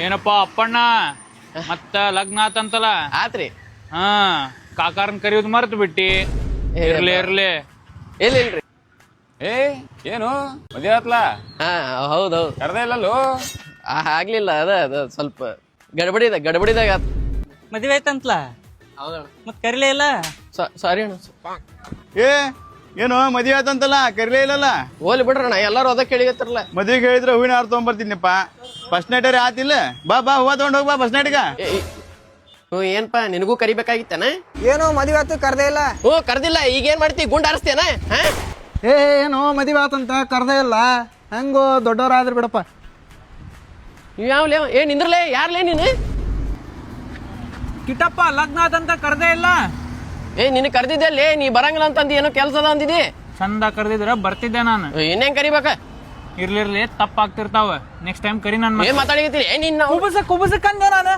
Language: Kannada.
ಏನಪ್ಪಾ ಅಪ್ಪಣ್ಣ ಮತ್ತ ಲಗ್ನ ಆತಂತಲ್ಲ. ಆತ್ರಿ. ಹಾ ಕಾಕಾರನ್ ಕರಿಯೋದು ಮರ್ತು ಬಿಟ್ಟಿ. ಇರ್ಲಿ ಇರ್ಲಿ. ಇಲ್ರಿ. ಏ ಏನು ಮದುವೆ ಆತ್ಲ? ಹಾ ಹೌದೌದು. ಕರ್ದೇ ಇಲ್ಲಲ್ಲೋ? ಆಗ್ಲಿಲ್ಲ ಅದ ಸ್ವಲ್ಪ ಗಡಬಡಿದಾಗ ಆತ್. ಮದ್ವೆ ಆಯ್ತಂತ್ಲ. ಹೌದಣ್ಣ. ಮತ್ ಕರಿಲೇ ಇಲ್ಲ. ಸಾರಿ ಅಣ್ಣ. ಏ ಏನು ಮದುವೆ ಆತಂತಲ್ಲ ಕರಿಲೇ ಇಲ್ಲಲ್ಲ? ಹೋಲಿ ಬಿಡ್ರಣ್ಣ, ಎಲ್ಲಾರು ಅದ ಕೇಳಿಗತ್ತಾರಲ್ಲ. ಮದುವೆಗೆ ಹೇಳಿದ್ರೆ ಹೂವಿನ ಹಾರ ತೊಗೊಂಬರ್ತೀನಿಪ್ಪ. ಫಸ್ಟ್ ನೈಟರಿ ಆತಿಲ್ಲ? ಬಾ ಹೂವ ತಗೊಂಡ್ ಹೋಗ್ಬಾ ಫಸ್ಟ್ ನೈಟ್ಗ. ಏನ್ಪಾ ನಿನಗೂ ಕರಿಬೇಕಾಗಿತ್ತೇನ? ಏನೋ ಮದುವೆ ಆತು ಕರ್ದೇ ಇಲ್ಲ. ಓ ಕರ್ದಿಲ್ಲ, ಈಗ ಏನ್ ಮಾಡ್ತಿ? ಗುಂಡ್ ಹಾರಿಸ್ತೇನ? ಏನೋ ಮದುವೆ ಆತಂತ ಕರ್ದೇ ಇಲ್ಲ. ಹೆಂಗೋ ದೊಡ್ಡವರಾದ್ರಿ ಬಿಡಪ್ಪ. ಯಾವ್ಲೇ ನಿಂದ್ರಲೇ, ಯಾರ್ಲೇ ನೀನು? ಕಿಟ್ಟಪ್ಪ ಲಗ್ನ ಆತಂತ ಕರ್ದೇ ಇಲ್ಲ. ನಿನ್ ಕರ್ದಿದ್ದಲ್ಲಿ ನೀ ಬರಂಗಿಲ್ಲ ಅಂತಂದು ಏನೋ ಕೆಲ್ಸದ ಅಂದಿದಿ. ಚಂದ ಕರೆದಿದ್ರ ಬರ್ತಿದ್ದೆ ನಾನು. ಇನ್ನೇನ್ ಕರಿಬೇಕ? ಇರ್ಲಿರ್ಲಿ ತಪ್ಪಾಗ್ತಿರ್ತಾವ. ನೆಕ್ಸ್ಟ್ ಟೈಮ್ ಕರಿ ನನ್ ಏನ್ ಮಾತಾಡಿಗತ್ತೀರಿ? ನಿನ್ನ ಕುಬಸಕ್ ಅಂದೆ ನಾನು.